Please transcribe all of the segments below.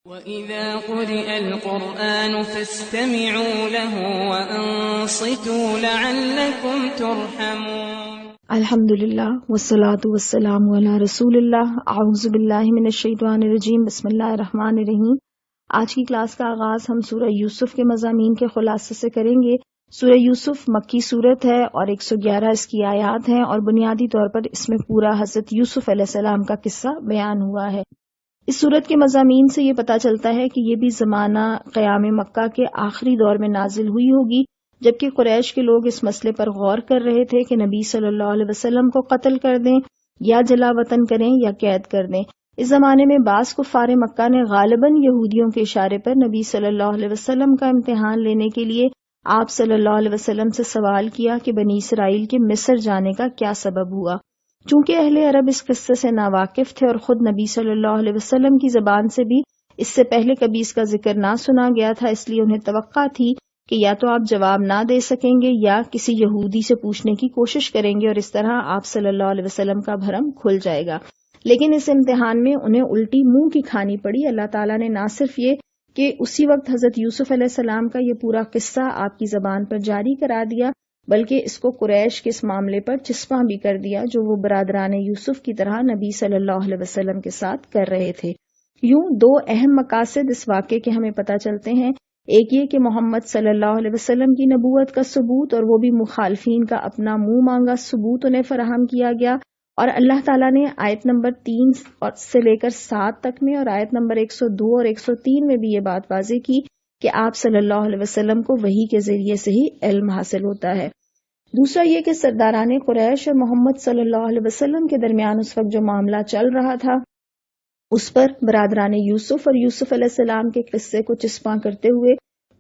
وَإِذَا قُرِئَ الْقُرْآنُ فَاسْتَمِعُوا لَهُ وَأَنصِتُوا لَعَلَّكُمْ تُرْحَمُونَ۔ الحمدللہ والصلاة والسلام علی رسول اللہ۔ اعوذ باللہ من الشیطان الرجیم، بسم اللہ الرحمن الرحیم۔ آج کی کلاس کا آغاز ہم سورہ یوسف کے مضامین کے خلاصے سے کریں گے۔ سورہ یوسف مکی سورت ہے اور 111 اس کی آیات ہیں، اور بنیادی طور پر اس میں پورا حضرت یوسف علیہ السلام کا قصہ بیان ہوا ہے۔ اس سورت کے مضامین سے یہ پتہ چلتا ہے کہ یہ بھی زمانہ قیام مکہ کے آخری دور میں نازل ہوئی ہوگی، جبکہ قریش کے لوگ اس مسئلے پر غور کر رہے تھے کہ نبی صلی اللہ علیہ وسلم کو قتل کر دیں یا جلا وطن کریں یا قید کر دیں۔ اس زمانے میں بعض کفار مکہ نے غالباً یہودیوں کے اشارے پر نبی صلی اللہ علیہ وسلم کا امتحان لینے کے لیے آپ صلی اللہ علیہ وسلم سے سوال کیا کہ بنی اسرائیل کے مصر جانے کا کیا سبب ہوا۔ چونکہ اہل عرب اس قصے سے ناواقف تھے اور خود نبی صلی اللہ علیہ وسلم کی زبان سے بھی اس سے پہلے کبھی اس کا ذکر نہ سنا گیا تھا، اس لیے انہیں توقع تھی کہ یا تو آپ جواب نہ دے سکیں گے یا کسی یہودی سے پوچھنے کی کوشش کریں گے، اور اس طرح آپ صلی اللہ علیہ وسلم کا بھرم کھل جائے گا۔ لیکن اس امتحان میں انہیں الٹی منہ کی کھانی پڑی۔ اللہ تعالیٰ نے نہ صرف یہ کہ اسی وقت حضرت یوسف علیہ السلام کا یہ پورا قصہ آپ کی زبان پر جاری کرا دیا، بلکہ اس کو قریش کے اس معاملے پر چسپاں بھی کر دیا جو وہ برادران یوسف کی طرح نبی صلی اللہ علیہ وسلم کے ساتھ کر رہے تھے۔ یوں دو اہم مقاصد اس واقعے کے ہمیں پتہ چلتے ہیں۔ ایک یہ کہ محمد صلی اللہ علیہ وسلم کی نبوت کا ثبوت، اور وہ بھی مخالفین کا اپنا منہ مانگا ثبوت انہیں فراہم کیا گیا، اور اللہ تعالیٰ نے آیت نمبر 3 سے لے کر 7 تک میں اور آیت نمبر 102 اور 103 میں بھی یہ بات واضح کی کہ آپ صلی اللہ علیہ وسلم کو وحی کے ذریعے سے ہی علم حاصل ہوتا ہے۔ دوسرا یہ کہ سرداران قریش اور محمد صلی اللہ علیہ وسلم کے درمیان اس وقت جو معاملہ چل رہا تھا، اس پر برادران یوسف اور یوسف علیہ السلام کے قصے کو چسپاں کرتے ہوئے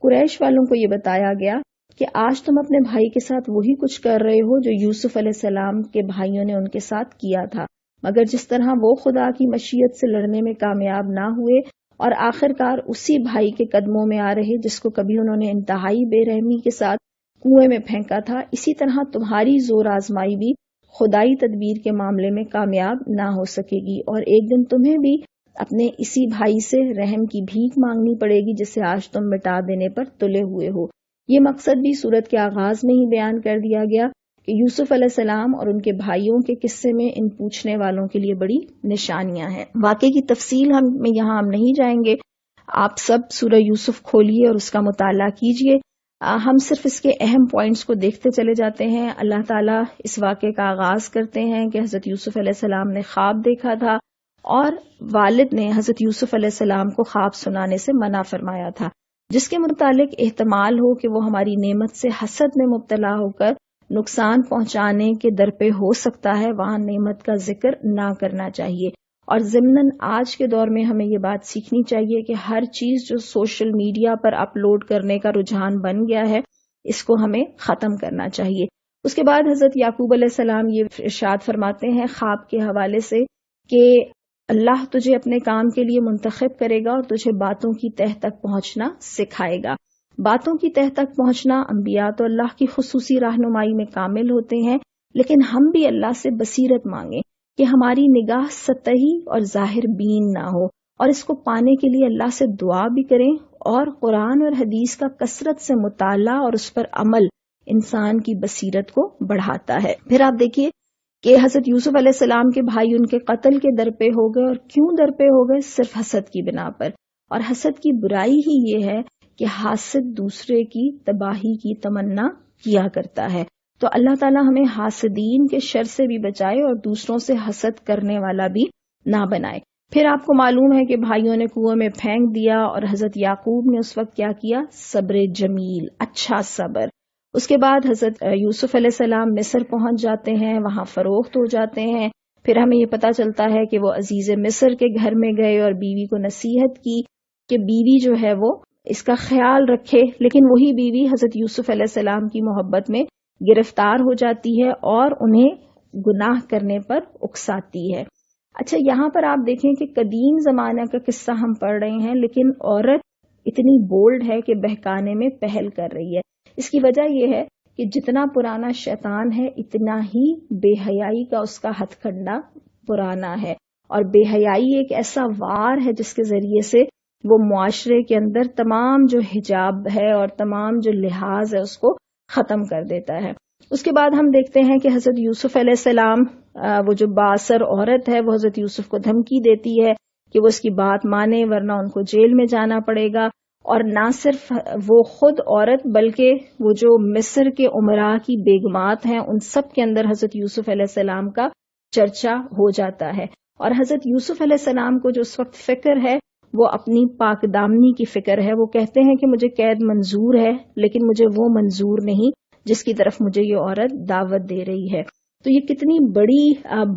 قریش والوں کو یہ بتایا گیا کہ آج تم اپنے بھائی کے ساتھ وہی کچھ کر رہے ہو جو یوسف علیہ السلام کے بھائیوں نے ان کے ساتھ کیا تھا، مگر جس طرح وہ خدا کی مشیت سے لڑنے میں کامیاب نہ ہوئے اور آخرکار اسی بھائی کے قدموں میں آ رہے جس کو کبھی انہوں نے انتہائی بے رحمی کے ساتھ کنویں میں پھینکا تھا، اسی طرح تمہاری زور آزمائی بھی خدائی تدبیر کے معاملے میں کامیاب نہ ہو سکے گی، اور ایک دن تمہیں بھی اپنے اسی بھائی سے رحم کی بھیک مانگنی پڑے گی جسے آج تم مٹا دینے پر تلے ہوئے ہو۔ یہ مقصد بھی سورت کے آغاز میں ہی بیان کر دیا گیا کہ یوسف علیہ السلام اور ان کے بھائیوں کے قصے میں ان پوچھنے والوں کے لیے بڑی نشانیاں ہیں۔ واقعے کی تفصیل ہم نہیں جائیں گے، آپ سب سورہ یوسف کھولیے اور اس کا مطالعہ کیجئے۔ ہم صرف اس کے اہم پوائنٹس کو دیکھتے چلے جاتے ہیں۔ اللہ تعالیٰ اس واقعے کا آغاز کرتے ہیں کہ حضرت یوسف علیہ السلام نے خواب دیکھا تھا، اور والد نے حضرت یوسف علیہ السلام کو خواب سنانے سے منع فرمایا تھا، جس کے متعلق احتمال ہو کہ وہ ہماری نعمت سے حسد میں مبتلا ہو کر نقصان پہنچانے کے درپے ہو سکتا ہے، وہاں نعمت کا ذکر نہ کرنا چاہیے۔ اور ضمناً آج کے دور میں ہمیں یہ بات سیکھنی چاہیے کہ ہر چیز جو سوشل میڈیا پر اپلوڈ کرنے کا رجحان بن گیا ہے، اس کو ہمیں ختم کرنا چاہیے۔ اس کے بعد حضرت یعقوب علیہ السلام یہ ارشاد فرماتے ہیں خواب کے حوالے سے کہ اللہ تجھے اپنے کام کے لیے منتخب کرے گا اور تجھے باتوں کی تہ تک پہنچنا سکھائے گا۔ باتوں کی تہ تک پہنچنا، انبیاء تو اللہ کی خصوصی رہنمائی میں کامل ہوتے ہیں، لیکن ہم بھی اللہ سے بصیرت مانگیں کہ ہماری نگاہ سطحی اور ظاہر بین نہ ہو، اور اس کو پانے کے لیے اللہ سے دعا بھی کریں، اور قرآن اور حدیث کا کثرت سے مطالعہ اور اس پر عمل انسان کی بصیرت کو بڑھاتا ہے۔ پھر آپ دیکھیے کہ حضرت یوسف علیہ السلام کے بھائی ان کے قتل کے درپے ہو گئے، اور کیوں درپے ہو گئے؟ صرف حسد کی بنا پر، اور حسد کی برائی ہی یہ ہے کہ حاسد دوسرے کی تباہی کی تمنا کیا کرتا ہے۔ تو اللہ تعالیٰ ہمیں حاسدین کے شر سے بھی بچائے اور دوسروں سے حسد کرنے والا بھی نہ بنائے۔ پھر آپ کو معلوم ہے کہ بھائیوں نے کنویں میں پھینک دیا، اور حضرت یعقوب نے اس وقت کیا کیا؟ صبر جمیل، اچھا صبر۔ اس کے بعد حضرت یوسف علیہ السلام مصر پہنچ جاتے ہیں، وہاں فروخت ہو جاتے ہیں۔ پھر ہمیں یہ پتہ چلتا ہے کہ وہ عزیز مصر کے گھر میں گئے اور بیوی کو نصیحت کی کہ بیوی جو ہے وہ اس کا خیال رکھے، لیکن وہی بیوی حضرت یوسف علیہ السلام کی محبت میں گرفتار ہو جاتی ہے اور انہیں گناہ کرنے پر اکساتی ہے۔ اچھا، یہاں پر آپ دیکھیں کہ قدیم زمانہ کا قصہ ہم پڑھ رہے ہیں، لیکن عورت اتنی بولڈ ہے کہ بہکانے میں پہل کر رہی ہے۔ اس کی وجہ یہ ہے کہ جتنا پرانا شیطان ہے اتنا ہی بے حیائی کا اس کا ہتھ کنڈا پرانا ہے، اور بے حیائی ایک ایسا وار ہے جس کے ذریعے سے وہ معاشرے کے اندر تمام جو حجاب ہے اور تمام جو لحاظ ہے اس کو ختم کر دیتا ہے۔ اس کے بعد ہم دیکھتے ہیں کہ حضرت یوسف علیہ السلام وہ جو بااثر عورت ہے وہ حضرت یوسف کو دھمکی دیتی ہے کہ وہ اس کی بات مانے ورنہ ان کو جیل میں جانا پڑے گا، اور نہ صرف وہ خود عورت بلکہ وہ جو مصر کے امراء کی بیگمات ہیں ان سب کے اندر حضرت یوسف علیہ السلام کا چرچا ہو جاتا ہے۔ اور حضرت یوسف علیہ السلام کو جو اس وقت فکر ہے وہ اپنی پاک دامنی کی فکر ہے۔ وہ کہتے ہیں کہ مجھے قید منظور ہے لیکن مجھے وہ منظور نہیں جس کی طرف مجھے یہ عورت دعوت دے رہی ہے۔ تو یہ کتنی بڑی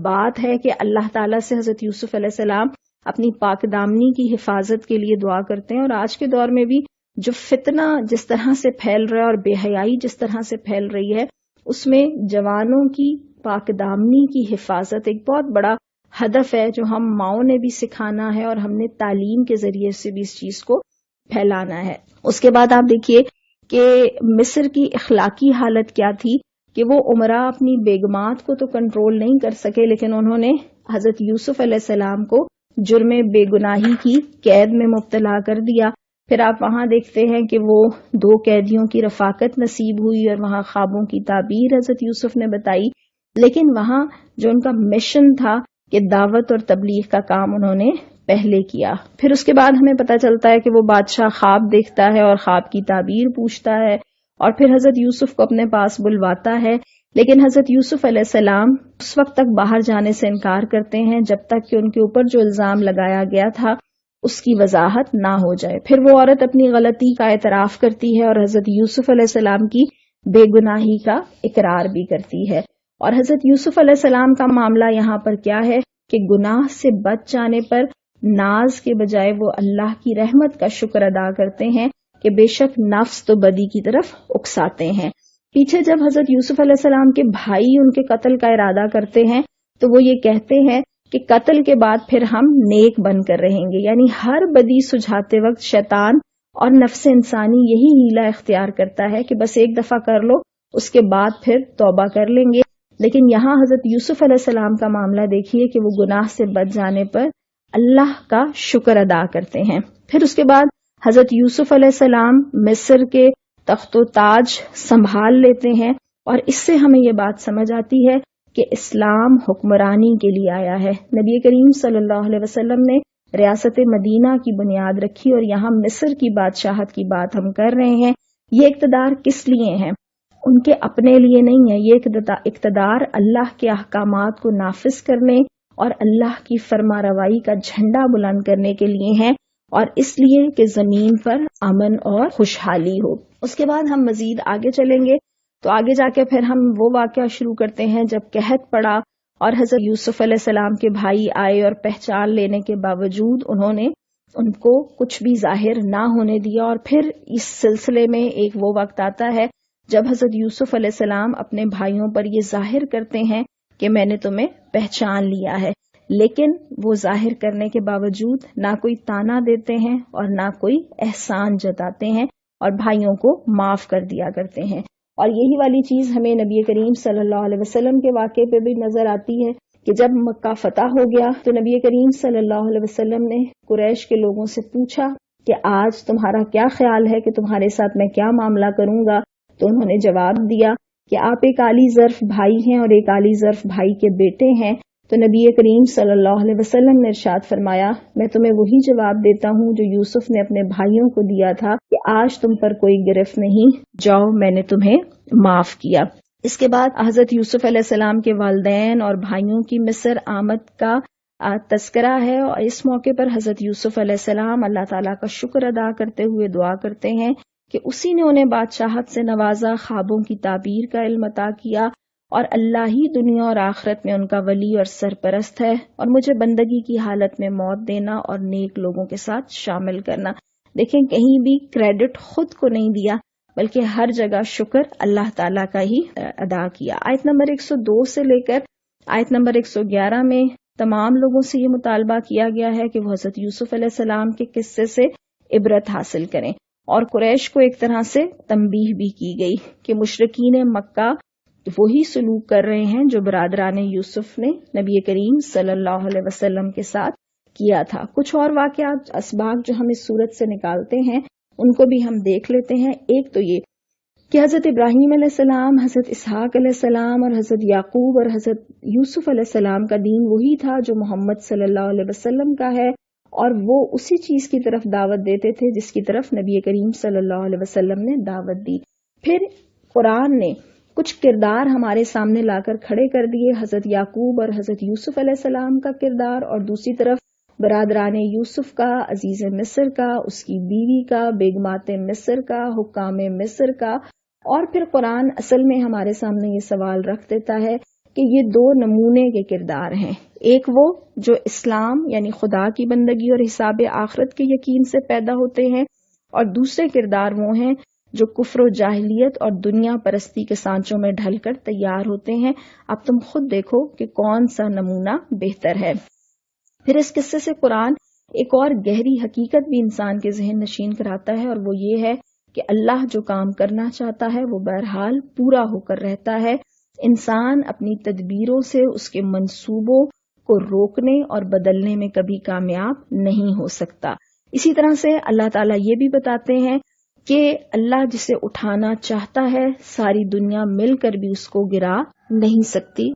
بات ہے کہ اللہ تعالیٰ سے حضرت یوسف علیہ السلام اپنی پاک دامنی کی حفاظت کے لیے دعا کرتے ہیں۔ اور آج کے دور میں بھی جو فتنہ جس طرح سے پھیل رہا ہے اور بے حیائی جس طرح سے پھیل رہی ہے اس میں جوانوں کی پاک دامنی کی حفاظت ایک بہت بڑا ہدف ہے جو ہم ماؤں نے بھی سکھانا ہے اور ہم نے تعلیم کے ذریعے سے بھی اس چیز کو پھیلانا ہے۔ اس کے بعد آپ دیکھیے کہ مصر کی اخلاقی حالت کیا تھی کہ وہ امراء اپنی بیگمات کو تو کنٹرول نہیں کر سکے لیکن انہوں نے حضرت یوسف علیہ السلام کو جرم بے گناہی کی قید میں مبتلا کر دیا۔ پھر آپ وہاں دیکھتے ہیں کہ وہ 2 قیدیوں کی رفاقت نصیب ہوئی اور وہاں خوابوں کی تعبیر حضرت یوسف نے بتائی، لیکن وہاں جو ان کا مشن تھا کہ دعوت اور تبلیغ کا کام انہوں نے پہلے کیا۔ پھر اس کے بعد ہمیں پتہ چلتا ہے کہ وہ بادشاہ خواب دیکھتا ہے اور خواب کی تعبیر پوچھتا ہے اور پھر حضرت یوسف کو اپنے پاس بلواتا ہے، لیکن حضرت یوسف علیہ السلام اس وقت تک باہر جانے سے انکار کرتے ہیں جب تک کہ ان کے اوپر جو الزام لگایا گیا تھا اس کی وضاحت نہ ہو جائے۔ پھر وہ عورت اپنی غلطی کا اعتراف کرتی ہے اور حضرت یوسف علیہ السلام کی بے گناہی کا اقرار بھی کرتی ہے۔ اور حضرت یوسف علیہ السلام کا معاملہ یہاں پر کیا ہے کہ گناہ سے بچ جانے پر ناز کے بجائے وہ اللہ کی رحمت کا شکر ادا کرتے ہیں کہ بے شک نفس تو بدی کی طرف اکساتے ہیں۔ پیچھے جب حضرت یوسف علیہ السلام کے بھائی ان کے قتل کا ارادہ کرتے ہیں تو وہ یہ کہتے ہیں کہ قتل کے بعد پھر ہم نیک بن کر رہیں گے، یعنی ہر بدی سجھاتے وقت شیطان اور نفس انسانی یہی ہیلہ اختیار کرتا ہے کہ بس ایک دفعہ کر لو اس کے بعد پھر توبہ کر لیں گے۔ لیکن یہاں حضرت یوسف علیہ السلام کا معاملہ دیکھیے کہ وہ گناہ سے بچ جانے پر اللہ کا شکر ادا کرتے ہیں۔ پھر اس کے بعد حضرت یوسف علیہ السلام مصر کے تخت و تاج سنبھال لیتے ہیں، اور اس سے ہمیں یہ بات سمجھ آتی ہے کہ اسلام حکمرانی کے لیے آیا ہے۔ نبی کریم صلی اللہ علیہ وسلم نے ریاست مدینہ کی بنیاد رکھی اور یہاں مصر کی بادشاہت کی بات ہم کر رہے ہیں۔ یہ اقتدار کس لیے ہیں؟ ان کے اپنے لیے نہیں ہے، یہ اقتدار اللہ کے احکامات کو نافذ کرنے اور اللہ کی فرما روائی کا جھنڈا بلند کرنے کے لیے ہیں، اور اس لیے کہ زمین پر امن اور خوشحالی ہو۔ اس کے بعد ہم مزید آگے چلیں گے تو آگے جا کے پھر ہم وہ واقعہ شروع کرتے ہیں جب قحط پڑا اور حضرت یوسف علیہ السلام کے بھائی آئے اور پہچان لینے کے باوجود انہوں نے ان کو کچھ بھی ظاہر نہ ہونے دیا۔ اور پھر اس سلسلے میں ایک وہ وقت آتا ہے جب حضرت یوسف علیہ السلام اپنے بھائیوں پر یہ ظاہر کرتے ہیں کہ میں نے تمہیں پہچان لیا ہے، لیکن وہ ظاہر کرنے کے باوجود نہ کوئی تانا دیتے ہیں اور نہ کوئی احسان جتاتے ہیں اور بھائیوں کو معاف کر دیا کرتے ہیں۔ اور یہی والی چیز ہمیں نبی کریم صلی اللہ علیہ وسلم کے واقعے پہ بھی نظر آتی ہے کہ جب مکہ فتح ہو گیا تو نبی کریم صلی اللہ علیہ وسلم نے قریش کے لوگوں سے پوچھا کہ آج تمہارا کیا خیال ہے کہ تمہارے ساتھ میں کیا معاملہ کروں گا؟ تو انہوں نے جواب دیا کہ آپ ایک عالی ظرف بھائی ہیں اور ایک عالی ظرف بھائی کے بیٹے ہیں۔ تو نبی کریم صلی اللہ علیہ وسلم نے ارشاد فرمایا میں تمہیں وہی جواب دیتا ہوں جو یوسف نے اپنے بھائیوں کو دیا تھا کہ آج تم پر کوئی گرفت نہیں، جاؤ میں نے تمہیں معاف کیا۔ اس کے بعد حضرت یوسف علیہ السلام کے والدین اور بھائیوں کی مصر آمد کا تذکرہ ہے، اور اس موقع پر حضرت یوسف علیہ السلام اللہ تعالیٰ کا شکر ادا کرتے ہوئے دعا کرتے ہیں کہ اسی نے انہیں بادشاہت سے نوازا، خوابوں کی تعبیر کا علم عطا کیا، اور اللہ ہی دنیا اور آخرت میں ان کا ولی اور سرپرست ہے، اور مجھے بندگی کی حالت میں موت دینا اور نیک لوگوں کے ساتھ شامل کرنا۔ دیکھیں کہیں بھی کریڈٹ خود کو نہیں دیا بلکہ ہر جگہ شکر اللہ تعالیٰ کا ہی ادا کیا۔ آیت نمبر 102 سے لے کر آیت نمبر 111 میں تمام لوگوں سے یہ مطالبہ کیا گیا ہے کہ وہ حضرت یوسف علیہ السلام کے قصے سے عبرت حاصل کریں، اور قریش کو ایک طرح سے تنبیہ بھی کی گئی کہ مشرکین مکہ وہی سلوک کر رہے ہیں جو برادران یوسف نے نبی کریم صلی اللہ علیہ وسلم کے ساتھ کیا تھا۔ کچھ اور واقعات اسباق جو ہم اس صورت سے نکالتے ہیں ان کو بھی ہم دیکھ لیتے ہیں۔ ایک تو یہ کہ حضرت ابراہیم علیہ السلام، حضرت اسحاق علیہ السلام اور حضرت یعقوب اور حضرت یوسف علیہ السلام کا دین وہی تھا جو محمد صلی اللہ علیہ وسلم کا ہے، اور وہ اسی چیز کی طرف دعوت دیتے تھے جس کی طرف نبی کریم صلی اللہ علیہ وسلم نے دعوت دی۔ پھر قرآن نے کچھ کردار ہمارے سامنے لا کر کھڑے کر دیے، حضرت یعقوب اور حضرت یوسف علیہ السلام کا کردار، اور دوسری طرف برادران یوسف کا، عزیز مصر کا، اس کی بیوی کا، بیگمات مصر کا، حکام مصر کا۔ اور پھر قرآن اصل میں ہمارے سامنے یہ سوال رکھ دیتا ہے کہ یہ دو نمونے کے کردار ہیں، ایک وہ جو اسلام یعنی خدا کی بندگی اور حساب آخرت کے یقین سے پیدا ہوتے ہیں، اور دوسرے کردار وہ ہیں جو کفر و جاہلیت اور دنیا پرستی کے سانچوں میں ڈھل کر تیار ہوتے ہیں۔ اب تم خود دیکھو کہ کون سا نمونہ بہتر ہے۔ پھر اس قصے سے قرآن ایک اور گہری حقیقت بھی انسان کے ذہن نشین کراتا ہے، اور وہ یہ ہے کہ اللہ جو کام کرنا چاہتا ہے وہ بہرحال پورا ہو کر رہتا ہے۔ انسان اپنی تدبیروں سے اس کے منصوبوں کو روکنے اور بدلنے میں کبھی کامیاب نہیں ہو سکتا۔ اسی طرح سے اللہ تعالیٰ یہ بھی بتاتے ہیں کہ اللہ جسے اٹھانا چاہتا ہے ساری دنیا مل کر بھی اس کو گرا نہیں سکتی۔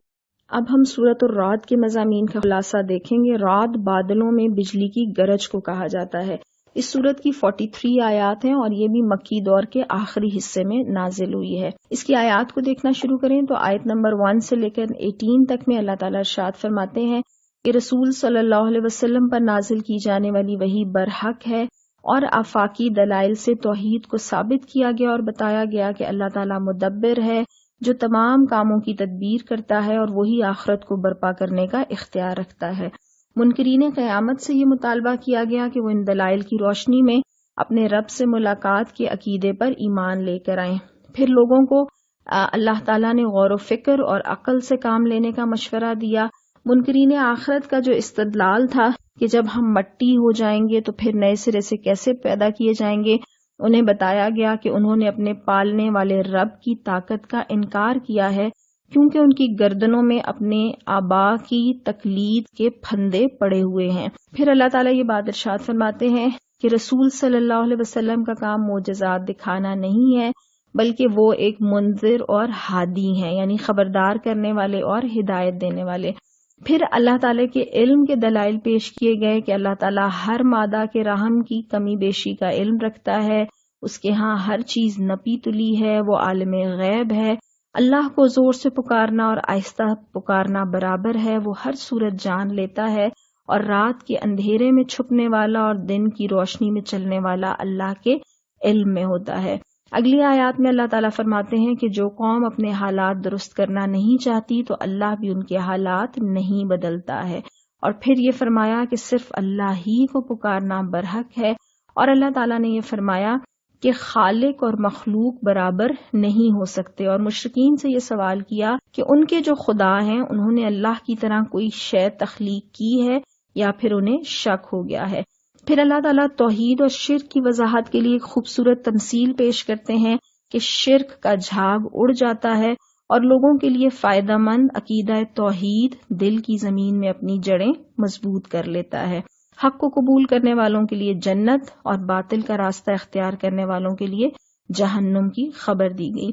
اب ہم سورۃ الرعد کے مضامین کا خلاصہ دیکھیں گے۔ رعد بادلوں میں بجلی کی گرج کو کہا جاتا ہے۔ اس سورت کی 43 آیات ہیں اور یہ بھی مکی دور کے آخری حصے میں نازل ہوئی ہے۔ اس کی آیات کو دیکھنا شروع کریں تو آیت نمبر 1 سے لے کر 18 تک میں اللہ تعالیٰ ارشاد فرماتے ہیں کہ رسول صلی اللہ علیہ وسلم پر نازل کی جانے والی وحی برحق ہے، اور آفاقی دلائل سے توحید کو ثابت کیا گیا اور بتایا گیا کہ اللہ تعالیٰ مدبر ہے جو تمام کاموں کی تدبیر کرتا ہے، اور وہی آخرت کو برپا کرنے کا اختیار رکھتا ہے۔ منکرین قیامت سے یہ مطالبہ کیا گیا کہ وہ ان دلائل کی روشنی میں اپنے رب سے ملاقات کے عقیدے پر ایمان لے کر آئیں۔ پھر لوگوں کو اللہ تعالیٰ نے غور و فکر اور عقل سے کام لینے کا مشورہ دیا۔ منکرین آخرت کا جو استدلال تھا کہ جب ہم مٹی ہو جائیں گے تو پھر نئے سرے سے کیسے پیدا کیے جائیں گے، انہیں بتایا گیا کہ انہوں نے اپنے پالنے والے رب کی طاقت کا انکار کیا ہے، کیونکہ ان کی گردنوں میں اپنے آبا کی تقلید کے پھندے پڑے ہوئے ہیں۔ پھر اللہ تعالیٰ یہ بات ارشاد فرماتے ہیں کہ رسول صلی اللہ علیہ وسلم کا کام معجزات دکھانا نہیں ہے، بلکہ وہ ایک منذر اور ہادی ہیں، یعنی خبردار کرنے والے اور ہدایت دینے والے۔ پھر اللہ تعالیٰ کے علم کے دلائل پیش کیے گئے کہ اللہ تعالیٰ ہر مادہ کے رحم کی کمی بیشی کا علم رکھتا ہے، اس کے ہاں ہر چیز نپی تلی ہے، وہ عالم غیب ہے، اللہ کو زور سے پکارنا اور آہستہ پکارنا برابر ہے، وہ ہر صورت جان لیتا ہے، اور رات کے اندھیرے میں چھپنے والا اور دن کی روشنی میں چلنے والا اللہ کے علم میں ہوتا ہے۔ اگلی آیات میں اللہ تعالیٰ فرماتے ہیں کہ جو قوم اپنے حالات درست کرنا نہیں چاہتی تو اللہ بھی ان کے حالات نہیں بدلتا ہے، اور پھر یہ فرمایا کہ صرف اللہ ہی کو پکارنا برحق ہے، اور اللہ تعالیٰ نے یہ فرمایا کہ خالق اور مخلوق برابر نہیں ہو سکتے، اور مشرکین سے یہ سوال کیا کہ ان کے جو خدا ہیں انہوں نے اللہ کی طرح کوئی شے تخلیق کی ہے یا پھر انہیں شک ہو گیا ہے۔ پھر اللہ تعالیٰ توحید اور شرک کی وضاحت کے لیے ایک خوبصورت تمثیل پیش کرتے ہیں کہ شرک کا جھاگ اڑ جاتا ہے اور لوگوں کے لیے فائدہ مند عقیدہ توحید دل کی زمین میں اپنی جڑیں مضبوط کر لیتا ہے۔ حق کو قبول کرنے والوں کے لیے جنت اور باطل کا راستہ اختیار کرنے والوں کے لیے جہنم کی خبر دی گئی۔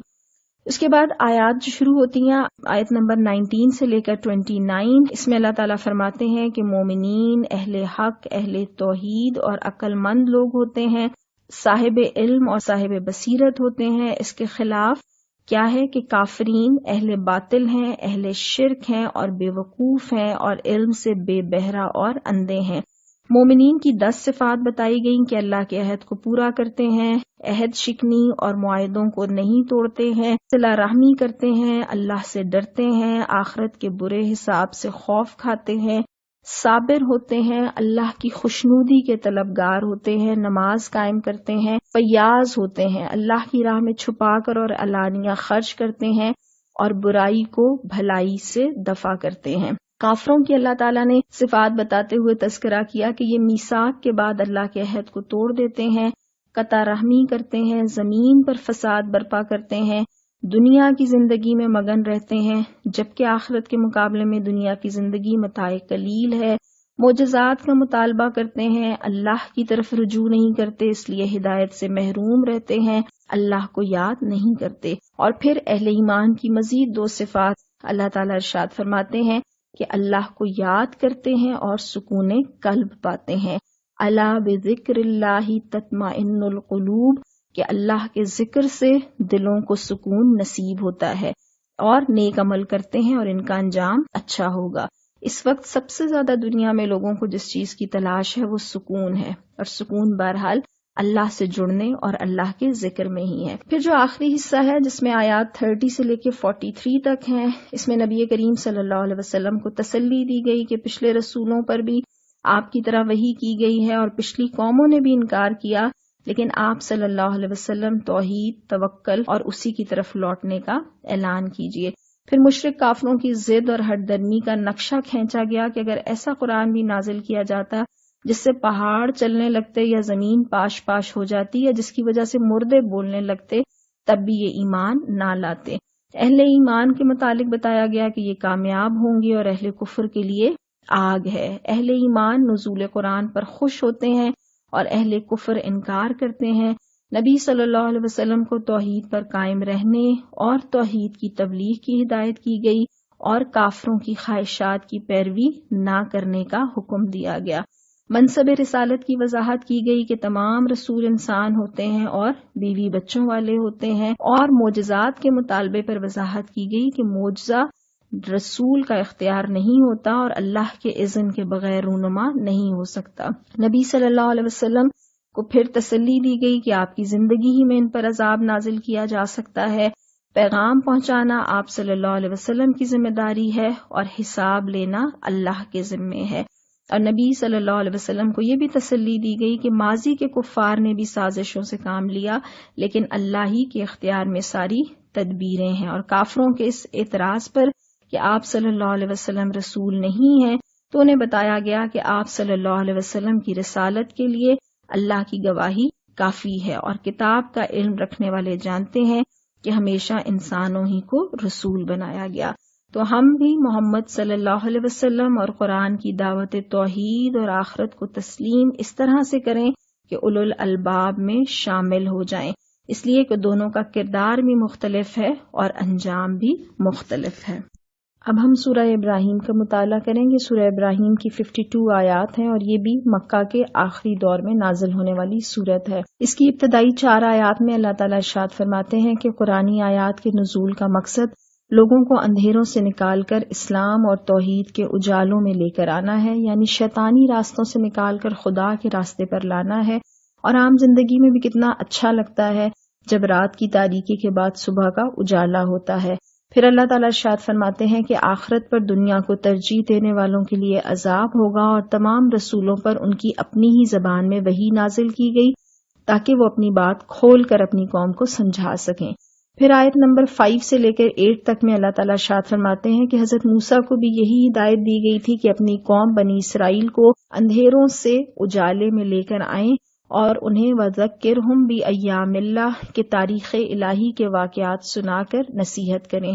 اس کے بعد آیات جو شروع ہوتی ہیں آیت نمبر 19 سے لے کر 29، اس میں اللہ تعالیٰ فرماتے ہیں کہ مومنین اہل حق، اہل توحید اور عقل مند لوگ ہوتے ہیں، صاحب علم اور صاحب بصیرت ہوتے ہیں۔ اس کے خلاف کیا ہے کہ کافرین اہل باطل ہیں، اہل شرک ہیں اور بے وقوف ہیں، اور علم سے بے بہرہ اور اندھے ہیں۔ مومنین کی 10 صفات بتائی گئیں کہ اللہ کے عہد کو پورا کرتے ہیں، عہد شکنی اور معاہدوں کو نہیں توڑتے ہیں، صلہ رحمی کرتے ہیں، اللہ سے ڈرتے ہیں، آخرت کے برے حساب سے خوف کھاتے ہیں، صابر ہوتے ہیں، اللہ کی خوشنودی کے طلبگار ہوتے ہیں، نماز قائم کرتے ہیں، فیاض ہوتے ہیں، اللہ کی راہ میں چھپا کر اور علانیہ خرچ کرتے ہیں، اور برائی کو بھلائی سے دفع کرتے ہیں۔ کافروں کی اللہ تعالیٰ نے صفات بتاتے ہوئے تذکرہ کیا کہ یہ میثاق کے بعد اللہ کے عہد کو توڑ دیتے ہیں، قطع رحمی کرتے ہیں، زمین پر فساد برپا کرتے ہیں، دنیا کی زندگی میں مگن رہتے ہیں، جبکہ آخرت کے مقابلے میں دنیا کی زندگی متاع قلیل ہے، معجزات کا مطالبہ کرتے ہیں، اللہ کی طرف رجوع نہیں کرتے، اس لیے ہدایت سے محروم رہتے ہیں، اللہ کو یاد نہیں کرتے۔ اور پھر اہل ایمان کی مزید 2 صفات اللہ تعالیٰ ارشاد فرماتے ہیں کہ اللہ کو یاد کرتے ہیں اور سکون قلب پاتے ہیں۔ الا بذکر اللہ تطمئن القلوب، کہ اللہ کے ذکر سے دلوں کو سکون نصیب ہوتا ہے، اور نیک عمل کرتے ہیں اور ان کا انجام اچھا ہوگا۔ اس وقت سب سے زیادہ دنیا میں لوگوں کو جس چیز کی تلاش ہے وہ سکون ہے، اور سکون بہرحال اللہ سے جڑنے اور اللہ کے ذکر میں ہی ہے۔ پھر جو آخری حصہ ہے جس میں آیات 30 سے لے کے 43 تک ہیں، اس میں نبی کریم صلی اللہ علیہ وسلم کو تسلی دی گئی کہ پچھلے رسولوں پر بھی آپ کی طرح وحی کی گئی ہے اور پچھلی قوموں نے بھی انکار کیا، لیکن آپ صلی اللہ علیہ وسلم توحید، توکل اور اسی کی طرف لوٹنے کا اعلان کیجئے۔ پھر مشرک کافروں کی ضد اور ہٹ درمی کا نقشہ کھینچا گیا کہ اگر ایسا قرآن بھی نازل کیا جاتا جس سے پہاڑ چلنے لگتے یا زمین پاش پاش ہو جاتی یا جس کی وجہ سے مردے بولنے لگتے، تب بھی یہ ایمان نہ لاتے۔ اہل ایمان کے متعلق بتایا گیا کہ یہ کامیاب ہوں گے اور اہل کفر کے لیے آگ ہے۔ اہل ایمان نزول قرآن پر خوش ہوتے ہیں اور اہل کفر انکار کرتے ہیں۔ نبی صلی اللہ علیہ وسلم کو توحید پر قائم رہنے اور توحید کی تبلیغ کی ہدایت کی گئی اور کافروں کی خواہشات کی پیروی نہ کرنے کا حکم دیا گیا۔ منصب رسالت کی وضاحت کی گئی کہ تمام رسول انسان ہوتے ہیں اور بیوی بچوں والے ہوتے ہیں، اور معجزات کے مطالبے پر وضاحت کی گئی کہ معجزہ رسول کا اختیار نہیں ہوتا اور اللہ کے اذن کے بغیر رونما نہیں ہو سکتا۔ نبی صلی اللہ علیہ وسلم کو پھر تسلی دی گئی کہ آپ کی زندگی ہی میں ان پر عذاب نازل کیا جا سکتا ہے۔ پیغام پہنچانا آپ صلی اللہ علیہ وسلم کی ذمہ داری ہے اور حساب لینا اللہ کے ذمے ہے۔ اور نبی صلی اللہ علیہ وسلم کو یہ بھی تسلی دی گئی کہ ماضی کے کفار نے بھی سازشوں سے کام لیا، لیکن اللہ ہی کے اختیار میں ساری تدبیریں ہیں۔ اور کافروں کے اس اعتراض پر کہ آپ صلی اللہ علیہ وسلم رسول نہیں ہیں، تو انہیں بتایا گیا کہ آپ صلی اللہ علیہ وسلم کی رسالت کے لیے اللہ کی گواہی کافی ہے، اور کتاب کا علم رکھنے والے جانتے ہیں کہ ہمیشہ انسانوں ہی کو رسول بنایا گیا۔ تو ہم بھی محمد صلی اللہ علیہ وسلم اور قرآن کی دعوت توحید اور آخرت کو تسلیم اس طرح سے کریں کہ اولو الالباب میں شامل ہو جائیں، اس لیے کہ دونوں کا کردار بھی مختلف ہے اور انجام بھی مختلف ہے۔ اب ہم سورہ ابراہیم کا مطالعہ کریں گے۔ سورہ ابراہیم کی 52 آیات ہیں اور یہ بھی مکہ کے آخری دور میں نازل ہونے والی سورت ہے۔ اس کی ابتدائی 4 آیات میں اللہ تعالیٰ ارشاد فرماتے ہیں کہ قرآنی آیات کے نزول کا مقصد لوگوں کو اندھیروں سے نکال کر اسلام اور توحید کے اجالوں میں لے کر آنا ہے، یعنی شیطانی راستوں سے نکال کر خدا کے راستے پر لانا ہے۔ اور عام زندگی میں بھی کتنا اچھا لگتا ہے جب رات کی تاریکی کے بعد صبح کا اجالا ہوتا ہے۔ پھر اللہ تعالیٰ ارشاد فرماتے ہیں کہ آخرت پر دنیا کو ترجیح دینے والوں کے لیے عذاب ہوگا، اور تمام رسولوں پر ان کی اپنی ہی زبان میں وحی نازل کی گئی تاکہ وہ اپنی بات کھول کر اپنی قوم کو سمجھا سکیں۔ پھر آیت نمبر 5 سے لے کر 8 تک میں اللہ تعالیٰ ارشاد فرماتے ہیں کہ حضرت موسیٰ کو بھی یہی ہدایت دی گئی تھی کہ اپنی قوم بنی اسرائیل کو اندھیروں سے اجالے میں لے کر آئیں اور انہیں وذکرہم بایام اللہ کے تاریخ الہی کے واقعات سنا کر نصیحت کریں۔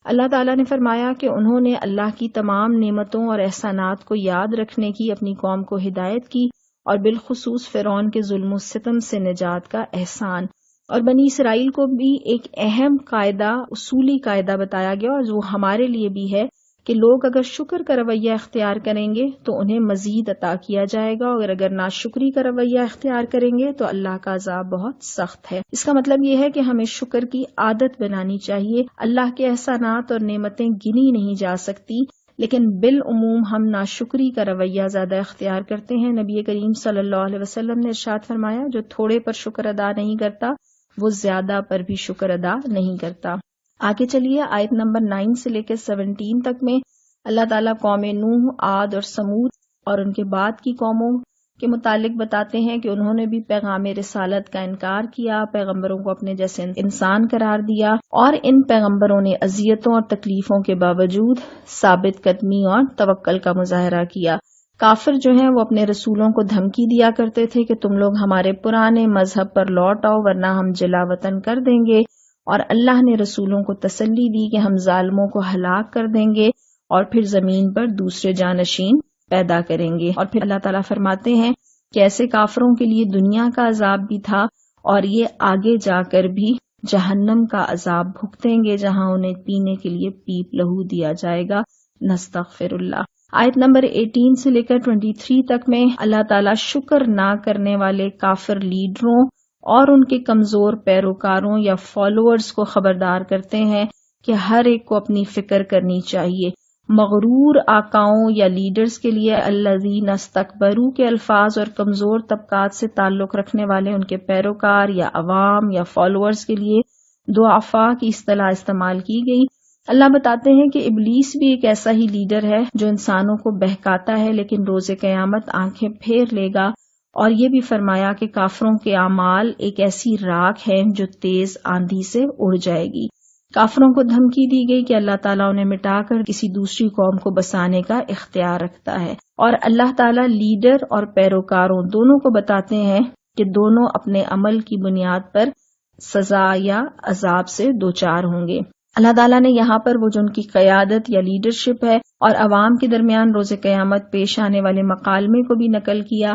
اللہ تعالیٰ نے فرمایا کہ انہوں نے اللہ کی تمام نعمتوں اور احسانات کو یاد رکھنے کی اپنی قوم کو ہدایت کی، اور بالخصوص فرعون کے ظلم و ستم سے نجات کا احسان۔ اور بنی اسرائیل کو بھی ایک اہم قاعدہ، اصولی قاعدہ بتایا گیا، اور وہ ہمارے لیے بھی ہے کہ لوگ اگر شکر کا رویہ اختیار کریں گے تو انہیں مزید عطا کیا جائے گا، اور اگر ناشکری کا رویہ اختیار کریں گے تو اللہ کا عذاب بہت سخت ہے۔ اس کا مطلب یہ ہے کہ ہمیں شکر کی عادت بنانی چاہیے۔ اللہ کے احسانات اور نعمتیں گنی نہیں جا سکتی، لیکن بالعموم ہم ناشکری کا رویہ زیادہ اختیار کرتے ہیں۔ نبی کریم صلی اللہ علیہ وسلم نے ارشاد فرمایا، جو تھوڑے پر شکر ادا نہیں کرتا وہ زیادہ پر بھی شکر ادا نہیں کرتا۔ آگے چلیے آیت نمبر 9 سے لے کے 17 تک میں اللہ تعالیٰ قوم نوح، عاد اور سمود اور ان کے بعد کی قوموں کے متعلق بتاتے ہیں کہ انہوں نے بھی پیغام رسالت کا انکار کیا، پیغمبروں کو اپنے جیسے انسان قرار دیا، اور ان پیغمبروں نے اذیتوں اور تکلیفوں کے باوجود ثابت قدمی اور توکل کا مظاہرہ کیا۔ کافر جو ہیں وہ اپنے رسولوں کو دھمکی دیا کرتے تھے کہ تم لوگ ہمارے پرانے مذہب پر لوٹ آؤ ورنہ ہم جلا وطن کر دیں گے، اور اللہ نے رسولوں کو تسلی دی کہ ہم ظالموں کو ہلاک کر دیں گے اور پھر زمین پر دوسرے جانشین پیدا کریں گے۔ اور پھر اللہ تعالیٰ فرماتے ہیں کہ ایسے کافروں کے لیے دنیا کا عذاب بھی تھا اور یہ آگے جا کر بھی جہنم کا عذاب بھگتیں گے جہاں انہیں پینے کے لیے پیپ لہو دیا جائے گا۔ نستغفر اللہ۔ آیت نمبر 18 سے لے کر 23 تک میں اللہ تعالیٰ شکر نہ کرنے والے کافر لیڈروں اور ان کے کمزور پیروکاروں یا فالوورز کو خبردار کرتے ہیں کہ ہر ایک کو اپنی فکر کرنی چاہیے۔ مغرور آقاؤں یا لیڈرز کے لیے الذین استکبروا کے الفاظ اور کمزور طبقات سے تعلق رکھنے والے ان کے پیروکار یا عوام یا فالوورز کے لیے ضعفاء کی اصطلاح استعمال کی گئی۔ اللہ بتاتے ہیں کہ ابلیس بھی ایک ایسا ہی لیڈر ہے جو انسانوں کو بہکاتا ہے لیکن روز قیامت آنکھیں پھیر لے گا، اور یہ بھی فرمایا کہ کافروں کے اعمال ایک ایسی راکھ ہے جو تیز آندھی سے اڑ جائے گی۔ کافروں کو دھمکی دی گئی کہ اللہ تعالیٰ انہیں مٹا کر کسی دوسری قوم کو بسانے کا اختیار رکھتا ہے، اور اللہ تعالیٰ لیڈر اور پیروکاروں دونوں کو بتاتے ہیں کہ دونوں اپنے عمل کی بنیاد پر سزا یا عذاب سے دوچار ہوں گے۔ اللہ تعالیٰ نے یہاں پر وہ جو ان کی قیادت یا لیڈرشپ ہے اور عوام کے درمیان روز قیامت پیش آنے والے مکالمے کو بھی نقل کیا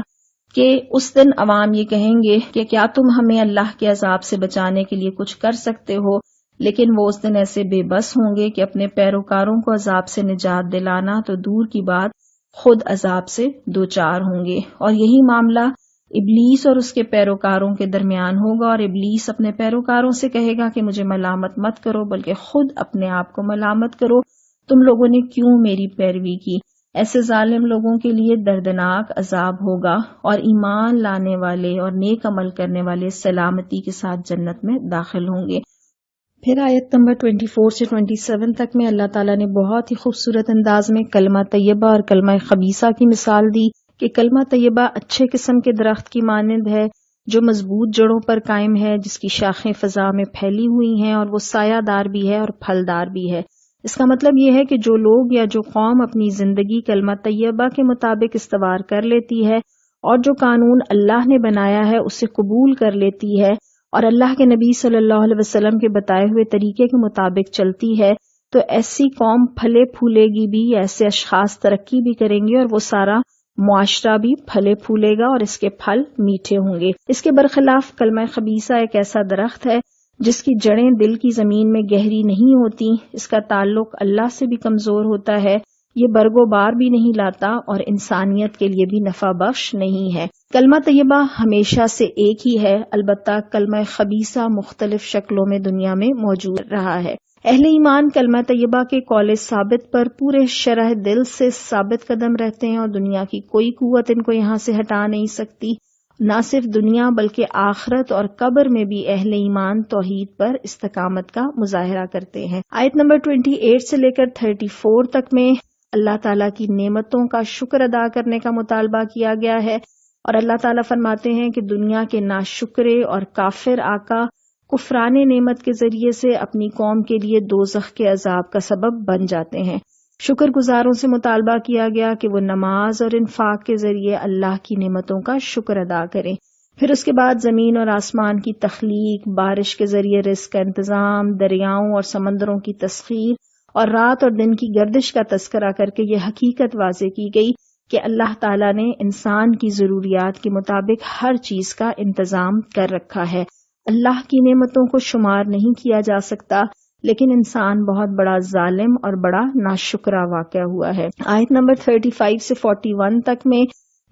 کہ اس دن عوام یہ کہیں گے کہ کیا تم ہمیں اللہ کے عذاب سے بچانے کے لیے کچھ کر سکتے ہو، لیکن وہ اس دن ایسے بے بس ہوں گے کہ اپنے پیروکاروں کو عذاب سے نجات دلانا تو دور کی بات خود عذاب سے دوچار ہوں گے۔ اور یہی معاملہ ابلیس اور اس کے پیروکاروں کے درمیان ہوگا، اور ابلیس اپنے پیروکاروں سے کہے گا کہ مجھے ملامت مت کرو بلکہ خود اپنے آپ کو ملامت کرو، تم لوگوں نے کیوں میری پیروی کی۔ ایسے ظالم لوگوں کے لیے دردناک عذاب ہوگا، اور ایمان لانے والے اور نیک عمل کرنے والے سلامتی کے ساتھ جنت میں داخل ہوں گے۔ پھر آیت نمبر 24 سے 27 تک میں اللہ تعالیٰ نے بہت ہی خوبصورت انداز میں کلمہ طیبہ اور کلمہ خبیثہ کی مثال دی کہ کلمہ طیبہ اچھے قسم کے درخت کی مانند ہے جو مضبوط جڑوں پر قائم ہے، جس کی شاخیں فضا میں پھیلی ہوئی ہیں اور وہ سایہ دار بھی ہے اور پھلدار بھی ہے۔ اس کا مطلب یہ ہے کہ جو لوگ یا جو قوم اپنی زندگی کلمہ طیبہ کے مطابق استوار کر لیتی ہے اور جو قانون اللہ نے بنایا ہے اسے قبول کر لیتی ہے اور اللہ کے نبی صلی اللہ علیہ وسلم کے بتائے ہوئے طریقے کے مطابق چلتی ہے، تو ایسی قوم پھلے پھولے گی بھی، ایسے اشخاص ترقی بھی کریں گے اور وہ سارا معاشرہ بھی پھلے پھولے گا اور اس کے پھل میٹھے ہوں گے۔ اس کے برخلاف کلمہ خبیثہ ایک ایسا درخت ہے جس کی جڑیں دل کی زمین میں گہری نہیں ہوتی، اس کا تعلق اللہ سے بھی کمزور ہوتا ہے، یہ برگ و بار بھی نہیں لاتا اور انسانیت کے لیے بھی نفع بخش نہیں ہے۔ کلمہ طیبہ ہمیشہ سے ایک ہی ہے، البتہ کلمہ خبیثہ مختلف شکلوں میں دنیا میں موجود رہا ہے۔ اہل ایمان کلمہ طیبہ کے قول ثابت پر پورے شرح دل سے ثابت قدم رہتے ہیں اور دنیا کی کوئی قوت ان کو یہاں سے ہٹا نہیں سکتی۔ نہ صرف دنیا بلکہ آخرت اور قبر میں بھی اہل ایمان توحید پر استقامت کا مظاہرہ کرتے ہیں۔ آیت نمبر 28 سے لے کر 34 تک میں اللہ تعالیٰ کی نعمتوں کا شکر ادا کرنے کا مطالبہ کیا گیا ہے، اور اللہ تعالیٰ فرماتے ہیں کہ دنیا کے ناشکرے اور کافر آقا کفران نعمت کے ذریعے سے اپنی قوم کے لیے دوزخ کے عذاب کا سبب بن جاتے ہیں۔ شکر گزاروں سے مطالبہ کیا گیا کہ وہ نماز اور انفاق کے ذریعے اللہ کی نعمتوں کا شکر ادا کریں۔ پھر اس کے بعد زمین اور آسمان کی تخلیق، بارش کے ذریعے رزق کا انتظام، دریاؤں اور سمندروں کی تسخیر اور رات اور دن کی گردش کا تذکرہ کر کے یہ حقیقت واضح کی گئی کہ اللہ تعالیٰ نے انسان کی ضروریات کے مطابق ہر چیز کا انتظام کر رکھا ہے۔ اللہ کی نعمتوں کو شمار نہیں کیا جا سکتا، لیکن انسان بہت بڑا ظالم اور بڑا ناشکرا واقع ہوا ہے۔ آیت نمبر 35 سے 41 تک میں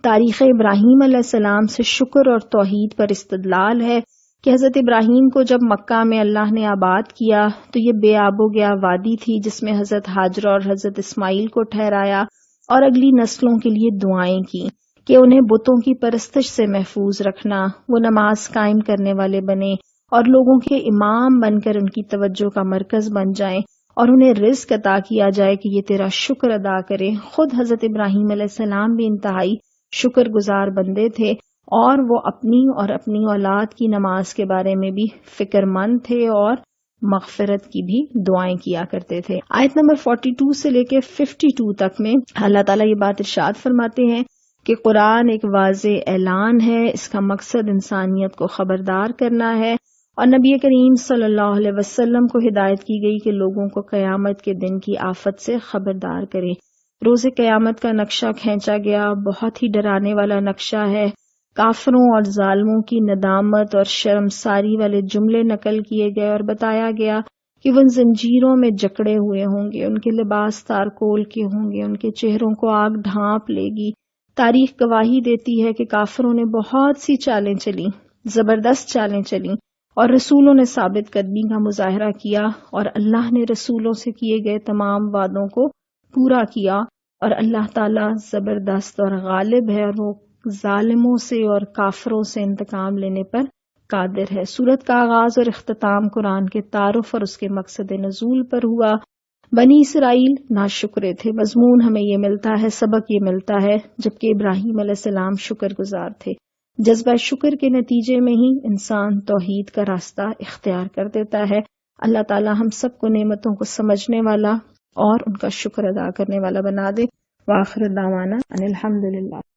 تاریخ ابراہیم علیہ السلام سے شکر اور توحید پر استدلال ہے کہ حضرت ابراہیم کو جب مکہ میں اللہ نے آباد کیا تو یہ بے آب و گیا وادی تھی جس میں حضرت ہاجرہ اور حضرت اسماعیل کو ٹھہرایا اور اگلی نسلوں کے لیے دعائیں کی کہ انہیں بتوں کی پرستش سے محفوظ رکھنا، وہ نماز قائم کرنے والے بنے اور لوگوں کے امام بن کر ان کی توجہ کا مرکز بن جائیں اور انہیں رزق عطا کیا جائے کہ یہ تیرا شکر ادا کرے۔ خود حضرت ابراہیم علیہ السلام بھی انتہائی شکر گزار بندے تھے اور وہ اپنی اور اپنی اولاد کی نماز کے بارے میں بھی فکر مند تھے اور مغفرت کی بھی دعائیں کیا کرتے تھے۔ آیت نمبر 42 سے لے کے 52 تک میں اللہ تعالیٰ یہ بات ارشاد فرماتے ہیں کہ قرآن ایک واضح اعلان ہے، اس کا مقصد انسانیت کو خبردار کرنا ہے، اور نبی کریم صلی اللہ علیہ وسلم کو ہدایت کی گئی کہ لوگوں کو قیامت کے دن کی آفت سے خبردار کریں۔ روز قیامت کا نقشہ کھینچا گیا، بہت ہی ڈرانے والا نقشہ ہے۔ کافروں اور ظالموں کی ندامت اور شرمساری والے جملے نقل کیے گئے اور بتایا گیا کہ وہ ان زنجیروں میں جکڑے ہوئے ہوں گے، ان کے لباس تارکول کے ہوں گے، ان کے چہروں کو آگ ڈھانپ لے گی۔ تاریخ گواہی دیتی ہے کہ کافروں نے بہت سی چالیں چلیں، زبردست چالیں چلیں، اور رسولوں نے ثابت قدمی کا مظاہرہ کیا، اور اللہ نے رسولوں سے کیے گئے تمام وعدوں کو پورا کیا، اور اللہ تعالیٰ زبردست اور غالب ہے، اور وہ ظالموں سے اور کافروں سے انتقام لینے پر قادر ہے۔ سورت کا آغاز اور اختتام قرآن کے تعارف اور اس کے مقصد نزول پر ہوا۔ بنی اسرائیل ناشکرے تھے، مضمون ہمیں یہ ملتا ہے، سبق یہ ملتا ہے، جبکہ ابراہیم علیہ السلام شکر گزار تھے۔ جذبہ شکر کے نتیجے میں ہی انسان توحید کا راستہ اختیار کر دیتا ہے۔ اللہ تعالی ہم سب کو نعمتوں کو سمجھنے والا اور ان کا شکر ادا کرنے والا بنا دے۔ وآخر دعوانا ان الحمدللہ۔